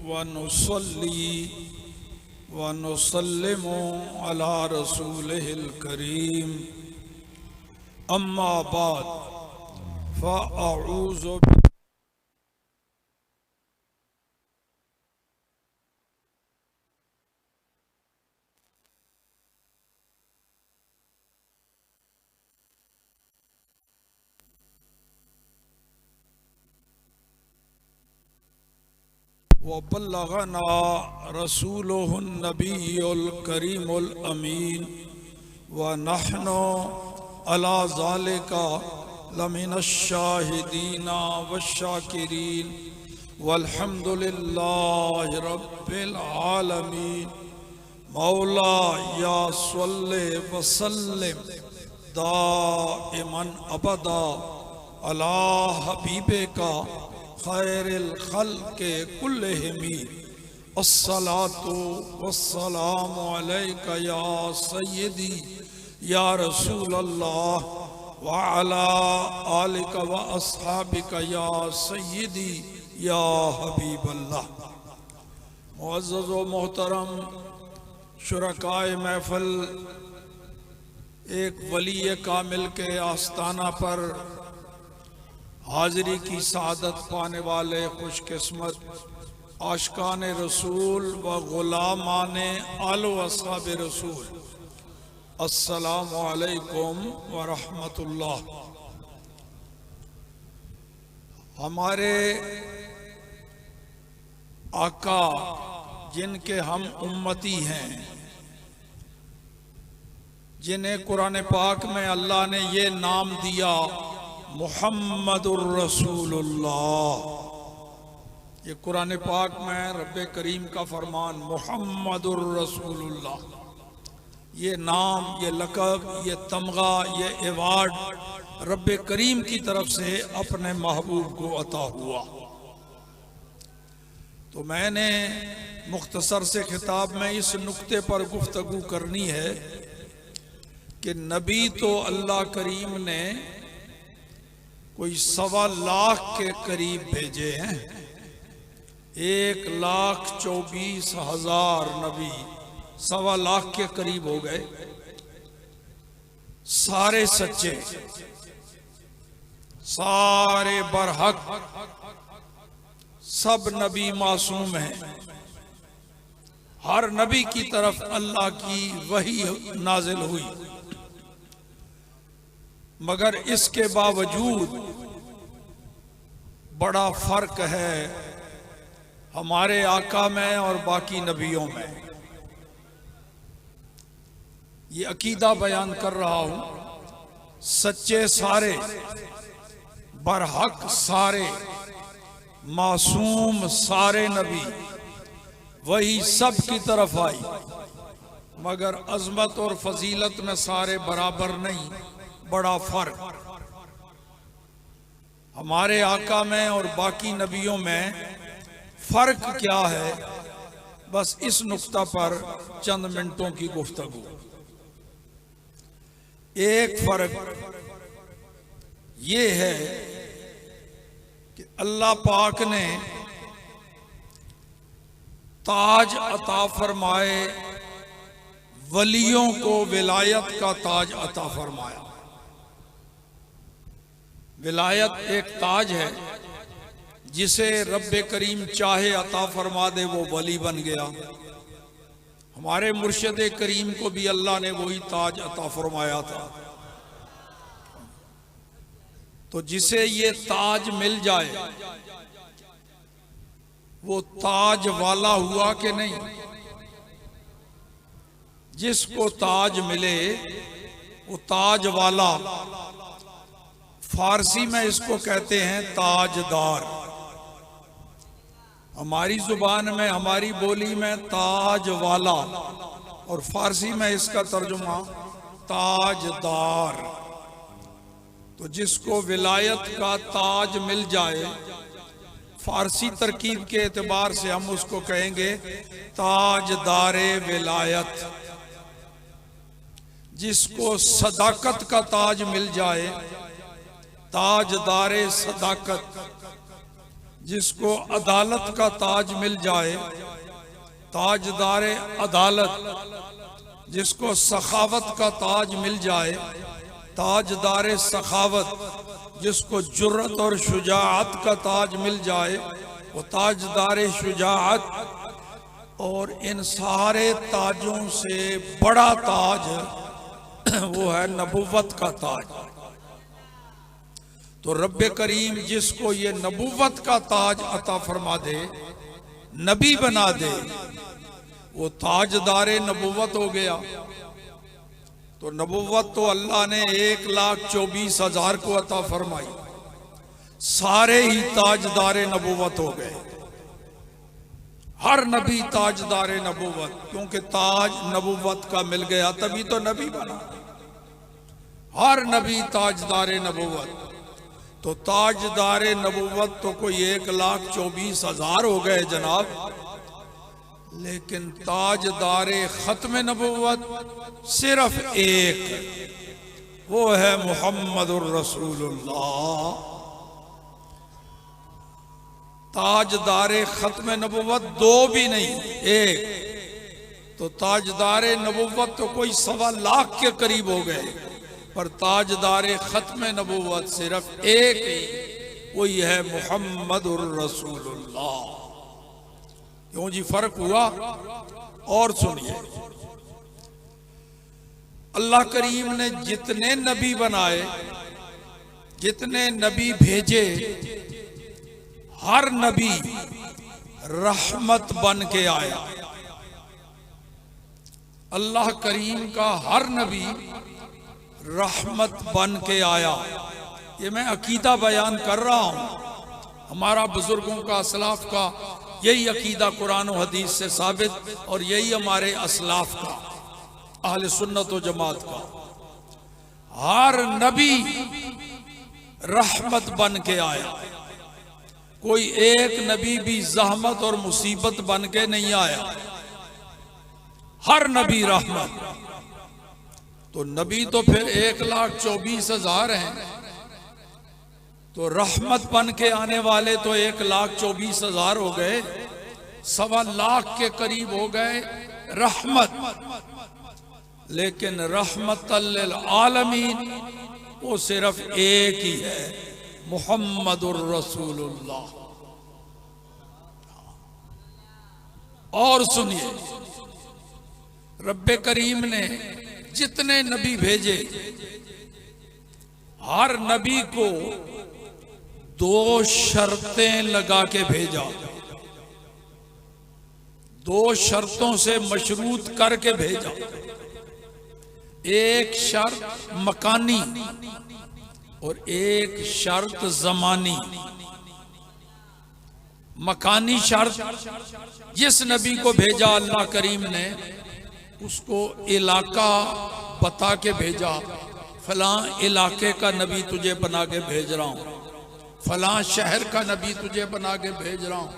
व नुसल्ली व नुसल्लिमु अला रसूलिहिल करीम अम्मा बाद फ़अऊज़ु वबल्लगना रसूलुहुन नबियुल करीमुल अमीन व नहनु अला ज़ालिका लमिनश शाहिदीना वश्शाकिरीन वल्हम्दुलिल्लाहि रब्बिल आलमीन। मौला या सल्ले व सल्लिम दाइमन अबदा अला हबीबिका खैरिल खल्क़ि कुल्लिहिम अस्सलातु वस्सलामु अलैका या सय्यदी या रसूल अल्लाह व अला आलिका व अस्हाबिका या सय्यदी या हबीब अल्लाह। मुअज़्ज़ज़ व मोहतरम शुरकाए महफ़िल, एक वली कामिल के आस्ताना पर हाज़िरी की सादत पाने वाले खुशकिस्मत आशिकान रसूल व ग़ुलामान आल व अस्हाब रसूल, अस्सलामु अलैकुम व रहमतुल्लाह। हमारे आका जिनके हम उम्मती हैं, जिन्हें कुरान पाक में अल्लाह ने ये नाम दिया मुहम्मदुर रसूलुल्लाह, ये कुरान पाक में रब्बे करीम का फरमान मुहम्मदुर रसूलुल्लाह, ये नाम, ये लक़ब, ये तमगा, ये एवार्ड रब्बे करीम की तरफ से अपने महबूब को अता हुआ। तो मैंने मुख्तसर से खिताब में इस नुक्ते पर गुफ्तगू करनी है कि नबी तो अल्लाह करीम ने कोई 1.25 लाख के करीब भेजे हैं। 1,24,000 नबी 1.25 लाख के करीब हो गए। सारे सच्चे, सारे बरहक, सब नबी मासूम हैं। हर नबी की तरफ अल्लाह की वही नाजिल हुई, मगर इसके बावजूद बड़ा फर्क है हमारे आका में और बाकी नबियों में। ये अकीदा बयान कर रहा हूं। सच्चे सारे, बरहक सारे, मासूम सारे नबी वही सब की तरफ आई, मगर अजमत और फजीलत में सारे बराबर नहीं, बड़ा फर्क हमारे आका में और बाकी नबियों में। फर्क क्या है, बस इस नुक्ता पर चंद मिनटों की गुफ्तगू। एक फर्क ये है कि अल्लाह पाक ने ताज अता फरमाए, वलियों को विलायत का ताज अता फरमाया। विलायत एक ताज है, जिसे रब्बे करीम चाहे अता फरमा दे वो वली बन गया। हमारे मुर्शिद करीम को भी अल्लाह ने वही ताज अता फरमाया था। तो जिसे ये ताज मिल जाए वो ताज वाला हुआ कि नहीं? जिसको ताज मिले वो ताज वाला। फारसी में इसको कहते हैं ताजदार। हमारी जुबान में, हमारी बोली में ताज वाला, और फारसी में इसका तर्जुमा ताजदार। तो जिसको विलायत का ताज मिल जाए, फारसी तरकीब के एतबार से हम उसको कहेंगे ताजदारे विलायत। जिसको सदाकत का ताज मिल जाए, ताजदारे सदाकत। जिसको अदालत का ताज मिल जाए, ताजदारे अदालत, जिसको सखावत का ताज मिल जाए, ताजदारे सखावत, जिसको जुर्रत और शुजाअत का ताज मिल जाए, वो ताजदारे शुजाअत। और इन सारे ताजों से बड़ा ताज वो है नबुव्वत का ताज। तो रब्बे करीम जिसको ये नबुव्वत का ताज अता फरमा दे, नबी बना दे, वो ताजदारे नबुव्वत हो गया। तो नबुव्वत तो अल्लाह ने 1,24,000 को अता फरमाई, सारे ही ताजदारे नबुव्वत हो गए। हर नबी ताजदारे नबुव्वत, क्योंकि ताज नबुव्वत का मिल गया तभी तो नबी बना। हर नबी ताजदारे नबुव्वत। तो ताजदारे नबुव्वत तो कोई 1,24,000 हो गए जनाब, लेकिन ताजदारे खत्म नबुव्वत सिर्फ एक, वो है मुहम्मदुर रसूलुल्लाह। ताजदारे खत्म नबुव्वत दो भी नहीं, एक। तो ताजदारे नबुव्वत तो कोई 1.25 लाख के करीब हो गए, पर ताजदारे खत्म नबुव्वत सिर्फ एक ही, वही है मुहम्मदुर रसूलुल्लाह। क्यों जी फर्क हुआ? और सुनिए, अल्लाह करीम ने जितने नबी बनाए, जितने नबी भेजे, हर नबी रहमत बन के आया। अल्लाह करीम का हर नबी रहमत बन के आया। ये मैं अकीदा बयान कर रहा हूं, हमारा बुजुर्गों का, असलाफ का यही अकीदा कुरान और हदीस से साबित, और यही हमारे असलाफ का, अहले सुन्नत व जमात का। हर नबी रहमत बन के आया। कोई एक नबी भी जहमत और मुसीबत बन के नहीं आया, हर नबी रहमत। तो नबी तो फिर 1,24,000 हैं, तो रहमत बन के आने वाले तो 1,24,000 हो गए, 1.25 लाख के करीब हो गए रहमत। लेकिन रहमतल लिल आलमीन वो सिर्फ एक ही है, मुहम्मदुर रसूलुल्लाह। और सुनिए, रब्बे करीम ने जितने नबी भेजे, हर नबी को 2 शर्तें लगा के भेजा, 2 शर्तों से मशरूत करके भेजा। एक शर्त मकानी और एक शर्त जमानी। मकानी शर्त, जिस नबी को भेजा अल्लाह करीम ने, उसको इलाका बता के भेजा, फलां इलाके का नबी तुझे बना के भेज रहा हूं, फलां शहर का नबी तुझे बना के भेज रहा हूं,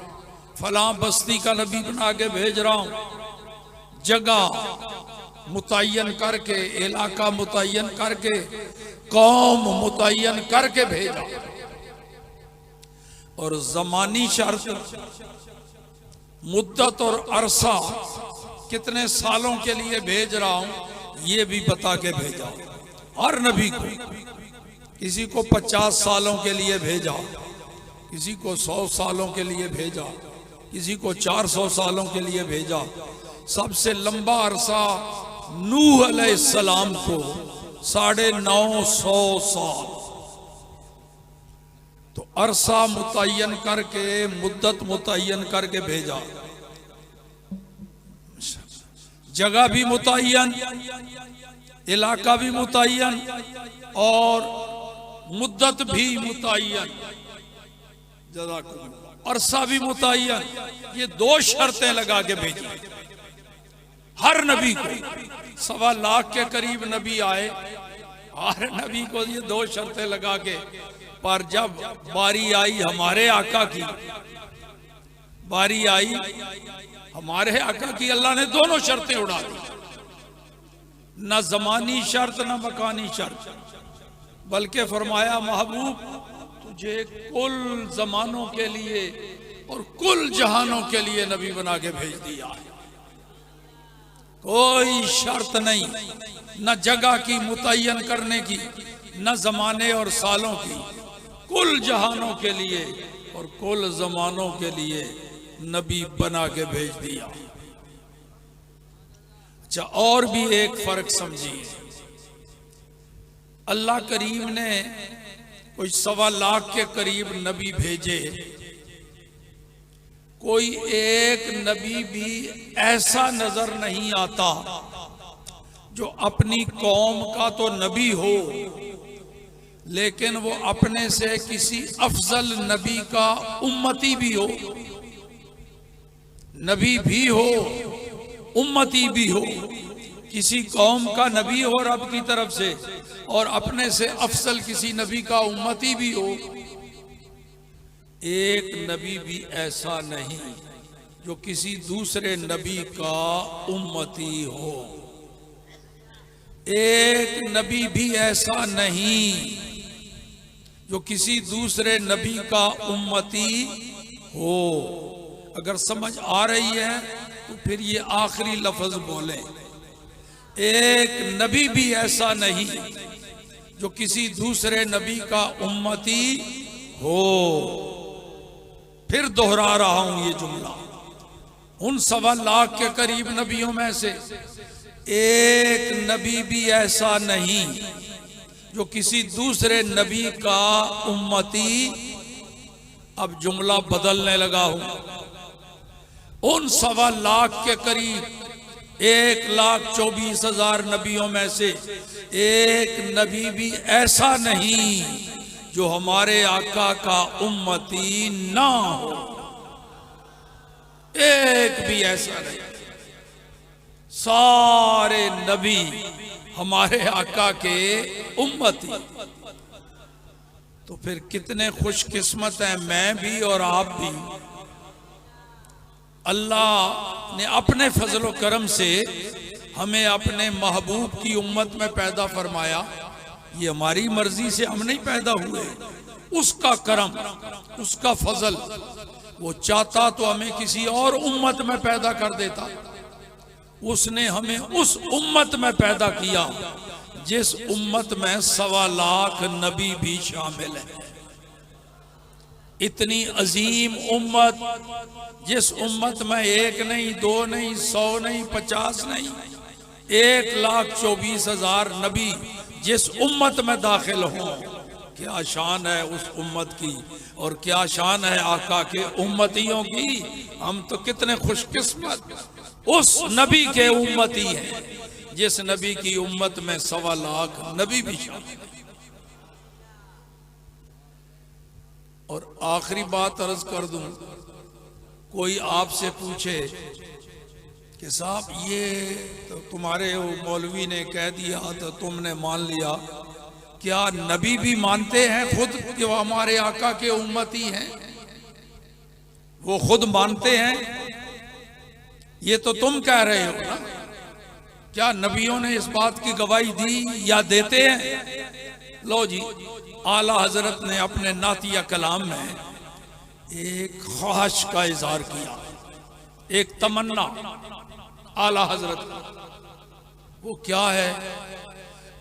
फलां बस्ती का नबी बना के भेज रहा हूं। जगह मुतय्यन करके, इलाका मुतय्यन करके, कौम मुतय्यन करके भेजा। और जमानी शर्त, मुद्दत और अरसा, कितने सालों के लिए भेज रहा हूं ये भी बता के भेजा। हर नबी को, किसी को 50 सालों के लिए भेजा, किसी को 100 सालों के लिए भेजा, किसी को 400 सालों के लिए भेजा। सबसे लंबा अरसा नूह अलैहिस्सलाम को 950 साल। तो अरसा मुतय्यन करके, मुद्दत मुतय्यन करके भेजा। जगह भी मुतय्यन, इलाका भी मुतय्यन और मुद्दत भी मुतय्यन, अरसा भी मुतय्यन। ये 2 शर्तें लगा के भेजी हर नबी को। 1.25 लाख के करीब नबी आए, हर नबी को ये 2 शर्तें लगा के। पर जब बारी आई हमारे आका की, बारी आई हमारे आका की, अल्लाह ने दोनों शर्तें उड़ा दी। न जमानी शर्त न मकानी शर्त, बल्कि फरमाया महबूब मुझे कुल जमानों के लिए और कुल जहानों के लिए नबी बना के भेज दिया है। कोई शर्त नहीं, न जगह की मुतय्यन करने की, न जमाने और सालों की, कुल जहानों के लिए और कुल जमानों के लिए नबी बना के भेज दिया। अच्छा, और भी एक फर्क समझिए। अल्लाह करीम ने कोई 1.25 लाख के करीब नबी भेजे, कोई एक नबी भी ऐसा नजर नहीं आता जो अपनी कौम का तो नबी हो, लेकिन वो अपने से किसी अफजल नबी का उम्मती भी हो। नबी भी हो, उम्मती भी हो, किसी कौम का नबी हो रब की तरफ से और अपने से अफजल किसी नबी का उम्मती भी हो। एक नबी भी ऐसा नहीं जो किसी दूसरे नबी का उम्मती हो। एक नबी भी ऐसा नहीं जो किसी दूसरे नबी का उम्मती हो। अगर समझ आ रही है तो फिर ये आखिरी लफ्ज बोले, एक नबी भी ऐसा नहीं जो किसी दूसरे नबी का उम्मती हो। फिर दोहरा रहा हूं ये जुमला, उन 1.25 लाख के करीब नबियों में से एक नबी भी ऐसा नहीं जो किसी दूसरे नबी का उम्मती। अब जुमला बदलने लगा हूं। उन 1.25 लाख के करीब 1,24,000 नबियों में से एक नबी भी ऐसा नहीं जो हमारे आका का उम्मती ना हो। एक भी ऐसा नहीं। सारे नबी हमारे आका के उम्मती। तो फिर कितने खुशकिस्मत हैं मैं भी और आप भी। अल्लाह ने अपने फजल करम से हमें अपने महबूब की उम्मत में पैदा फरमाया। ये हमारी मर्जी से हम नहीं पैदा हुए, उसका करम, उसका फजल। वो चाहता तो हमें किसी और उम्मत में पैदा कर देता। उसने हमें उस उम्मत में पैदा किया जिस उम्मत में 1.25 लाख नबी भी शामिल है। इतनी अजीम उम्मत, जिस उम्मत में 1 नहीं, 2 नहीं, 100 नहीं, 50 नहीं, 1,24,000 नबी जिस उम्मत में दाखिल हो। क्या शान है उस उम्मत की और क्या शान है आका के उम्मतियों की। हम तो कितने खुशकिस्मत उस नबी के उम्मती हैं जिस नबी की उम्मत में 1.25 लाख नबी भी शामिल है। और आखिरी बात अर्ज कर दूं, कोई आपसे पूछे कि साहब ये तो तुम्हारे मौलवी ने कह दिया तो तुमने मान लिया, क्या नबी भी मानते हैं खुद कि वो हमारे आका के उम्मती हैं? वो खुद मानते हैं? ये तो तुम कह रहे हो ना। क्या नबियों ने इस बात की गवाही दी या देते हैं? लो जी, आला हजरत ने अपने नातिया कलाम में एक ख्वाहिश का इजहार किया, एक तमन्ना आला हजरत। वो क्या है?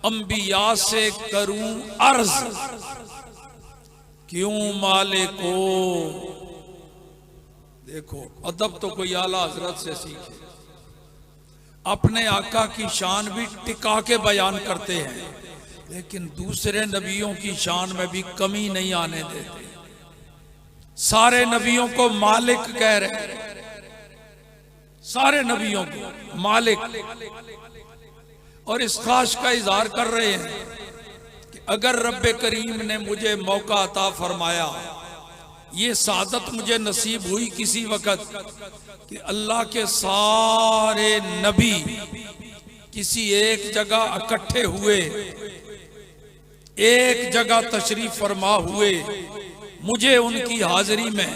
अंबिया से करूं अर्ज, क्यों माले को। देखो अदब तो कोई आला हजरत से सीखे। अपने आका की शान भी टिका के बयान करते हैं, लेकिन दूसरे नबियों की शान में भी कमी नहीं आने देते। सारे नबियों को मालिक कह रहे, सारे नबियों को मालिक। और इस ख्वाहिश का इजहार कर रहे हैं कि अगर रब्बे करीम ने मुझे मौका अता फरमाया, ये सादत मुझे नसीब हुई किसी वक्त कि अल्लाह के सारे नबी किसी एक जगह इकट्ठे हुए, एक जगह तशरीफ फरमा हुए, मुझे उनकी हाजिरी में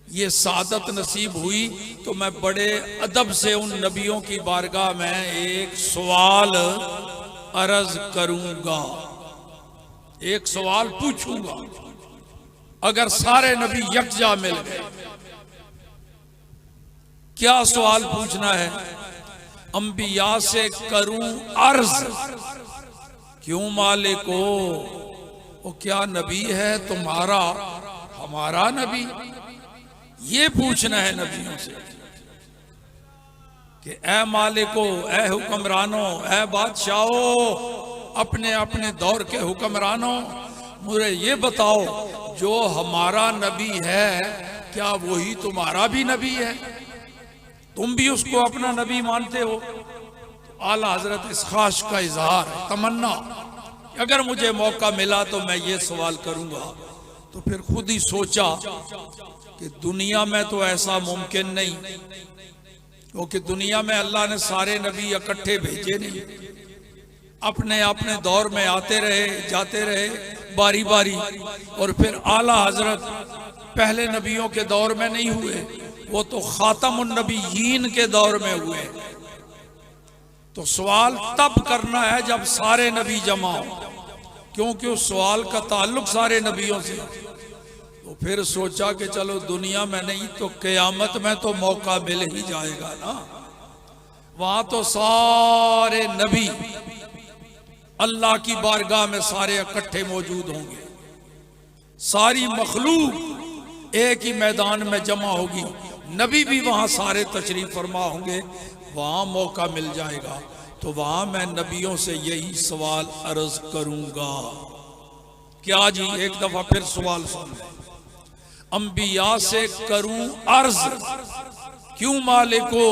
ये सादत नसीब हुई, तो मैं बड़े अदब से उन नबियों की बारगाह में एक सवाल अर्ज करूंगा। एक सवाल पूछूंगा, अगर सारे नबी यकजा मिल गए, क्या सवाल पूछना है? अंबिया से करूं अर्ज, क्यों मालिको, वो क्या नबी है तुम्हारा हमारा नबी? ये पूछना है नबियों से कि ए मालिको, ए हुक्मरानों, ए बादशाहों, अपने अपने दौर के हुक्मरानों, मुझे ये बताओ जो हमारा नबी है क्या वही तुम्हारा भी नबी है? तुम भी उसको अपना नबी मानते हो? तो आला हजरत इस ख्वाहिश का इजहार है, तमन्ना, अगर मुझे मौका मिला तो मैं ये सवाल करूंगा। तो फिर खुद ही सोचा कि दुनिया में तो ऐसा मुमकिन नहीं, क्योंकि दुनिया में अल्लाह ने सारे नबी इकट्ठे भेजे नहीं, अपने अपने दौर में आते रहे जाते रहे बारी बारी, और फिर आला हजरत पहले नबियों के दौर में नहीं हुए, वो तो खातमुन नबीयीन के दौर में हुए। तो सवाल तब करना है जब सारे नबी जमा हो, क्योंकि उस सवाल का ताल्लुक सारे नबियों से। तो फिर सोचा कि चलो दुनिया में नहीं तो क़यामत में तो मौका मिल ही जाएगा ना, वहां तो सारे नबी अल्लाह की बारगाह में सारे इकट्ठे मौजूद होंगे, सारी मखलूक एक ही मैदान में जमा होगी, नबी भी वहां सारे तशरीफ फरमा होंगे, वहां मौका मिल जाएगा। तो वहां मैं नबियों से यही सवाल अर्ज करूंगा। क्या जी? एक दफा फिर सवाल सुन, अंबिया से करूं अर्ज, क्यों मालिको,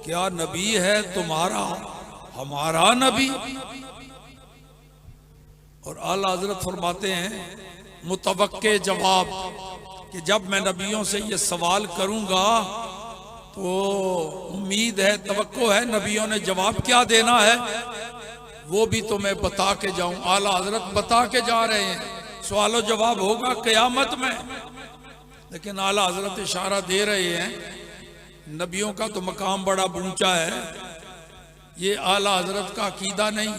क्या नबी है तुम्हारा हमारा नबी? और आला हजरत फरमाते हैं मुतवक्के जवाब कि जब मैं नबियों से ये सवाल करूंगा तो उम्मीद है, तवक्को है, नबियों ने जवाब क्या देना है वो भी तो मैं बता के जाऊं। आला हजरत बता के जा रहे हैं, सवालो जवाब होगा क़यामत में, लेकिन आला हजरत इशारा दे रहे हैं नबियों का तो मकाम बड़ा ऊंचा है। ये आला हजरत का अकीदा नहीं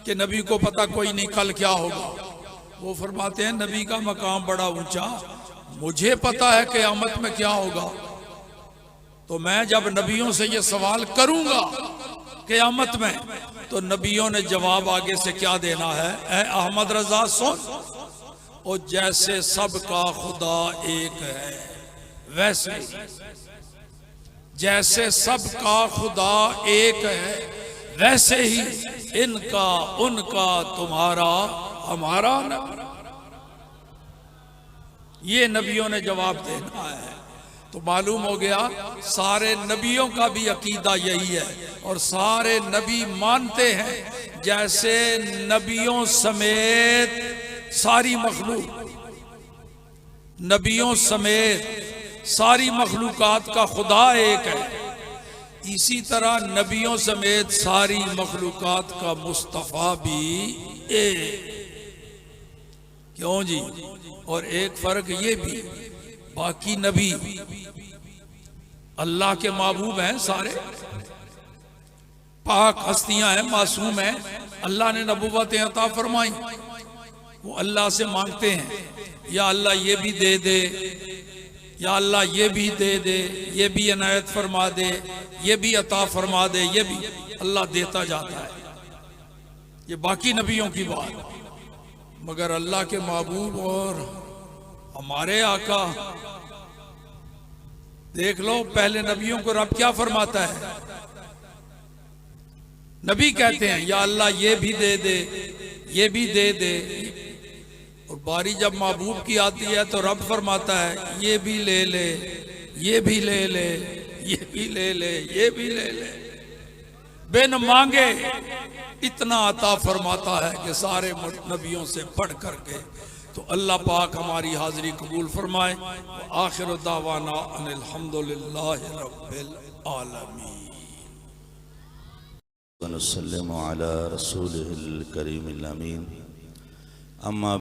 कि नबी को पता कोई नहीं कल क्या होगा, वो फरमाते हैं नबी का मकाम बड़ा ऊंचा, मुझे पता है क़यामत में क्या होगा। तो मैं जब नबियों से ये सवाल करूंगा क़यामत में, तो नबियों ने जवाब आगे से क्या देना है? ए अहमद रजा सुन, और जैसे सबका खुदा एक है वैसे, जैसे सबका खुदा एक है वैसे ही इनका उनका तुम्हारा हमारा नबी। ये नबियों ने जवाब देना है। तो मालूम हो गया सारे नबियों का भी अकीदा यही है, और सारे नबी मानते हैं जैसे नबियों समेत सारी मखलूक, नबियों समेत सारी मखलूकात का खुदा एक है, इसी तरह नबियों समेत सारी मखलूकात का मुस्तफ़ा भी एक। क्यों जी? और एक फर्क ये भी, बाकी नबी अल्लाह के महबूब हैं, सारे पाक हस्तियां हैं, मासूम हैं, अल्लाह ने नबूवतें अता फरमाई, वो अल्लाह से मांगते हैं या अल्लाह ये भी दे दे, या अल्लाह ये भी दे दे, ये भी इनायत फरमा दे, ये भी अता फरमा दे, ये भी अल्लाह देता जाता है। ये बाकी नबियों की बात, मगर अल्लाह के महबूब और हमारे आका देख लो, पहले नबियों को रब क्या फरमाता है? नबी कहते हैं या अल्लाह ये भी दे दे, ये भी दे दे, और बारी जब महबूब की आती है तो रब फरमाता है ये भी ले ले, ये भी ले ले, ये भी ले ले, ये भी ले ले, बिन मांगे इतना अता फरमाता है कि सारे नबियों से बढ़ करके। तो अल्लाह पाक हमारी हाजिरी कबूल फरमाए। आखिर दावाना अनिल हम्दुलिल्लाहि रब्बिल आलमीन। वनसल्लिमु अला रसूलिहिल करीमिल अमीन। अम्मा